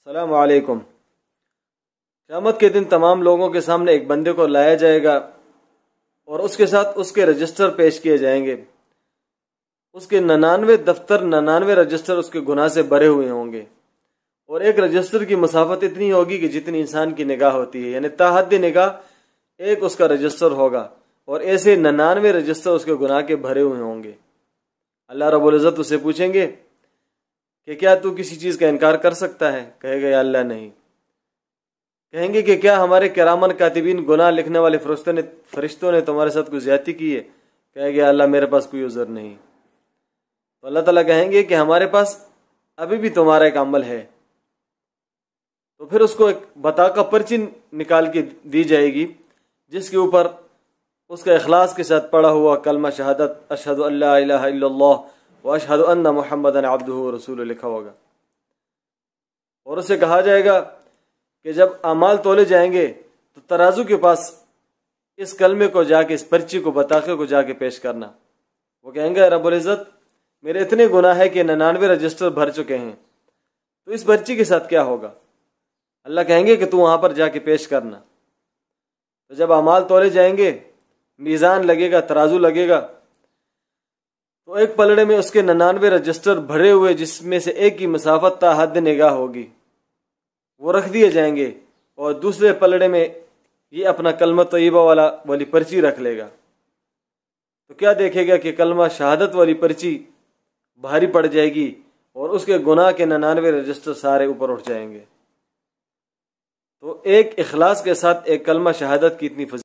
السلام علیکم۔ قیامت کے دن تمام لوگوں کے سامنے ایک بندے کو لایا جائے گا اور اس کے ساتھ اس کے رجسٹر پیش کیے جائیں گے۔ اس کے 99 دفتر 99 رجسٹر اس کے گناہ سے بھرے ہوئے ہوں گے، اور ایک رجسٹر کی مسافت اتنی ہوگی کہ جتنی انسان کی نگاہ ہوتی ہے، یعنی تا حد نگاہ ایک اس کا رجسٹر ہوگا، اور ایسے 99 رجسٹر اس کے گناہ کے بھرے ہوئے ہوں گے۔ اللہ رب العزت اسے پوچھیں گے کہ کیا تو کسی چیز کا انکار کر سکتا ہے؟ کہے گا یا اللہ نہیں۔ کہیں گے کہ کیا ہمارے کرامن کاتبین گناہ لکھنے والے فرشتوں نے تمہارے ساتھ کوئی زیادتی کی ہے؟ کہے گا یا اللہ میرے پاس کوئی عذر نہیں۔ تو اللہ تعالیٰ کہیں گے کہ ہمارے پاس ابھی بھی تمہارا ایک عمل ہے۔ تو پھر اس کو ایک بطاقہ پرچی نکال کے دی جائے گی، جس کے اوپر اس کا اخلاص کے ساتھ پڑھا ہوا کلمہ شہادت اشہد ان لا الہ الا اللہ واشہد ان محمدا عبدہ ورسولہ لکھا ہوگا، اور اسے کہا جائے گا کہ جب اعمال تولے جائیں گے تو ترازو کے پاس اس کلمے کو جا کے، اس پرچی کو، بطاقے کو جا کے پیش کرنا۔ وہ کہیں گے رب العزت میرے اتنے گناہ ہے کہ 99 رجسٹر بھر چکے ہیں، تو اس پرچی کے ساتھ کیا ہوگا؟ اللہ کہیں گے کہ تو وہاں پر جا کے پیش کرنا۔ تو جب اعمال تولے جائیں گے، میزان لگے گا، ترازو لگے گا، تو ایک پلڑے میں اس کے 99 رجسٹر بھرے ہوئے، جس میں سے ایک کی مسافت تا حد نگاہ ہوگی، وہ رکھ دیے جائیں گے، اور دوسرے پلڑے میں یہ اپنا کلمہ طیبہ والی پرچی رکھ لے گا۔ تو کیا دیکھے گا کہ کلمہ شہادت والی پرچی بھاری پڑ جائے گی، اور اس کے گناہ کے 99 رجسٹر سارے اوپر اٹھ جائیں گے۔ تو ایک اخلاص کے ساتھ ایک کلمہ شہادت کی اتنی فضیلت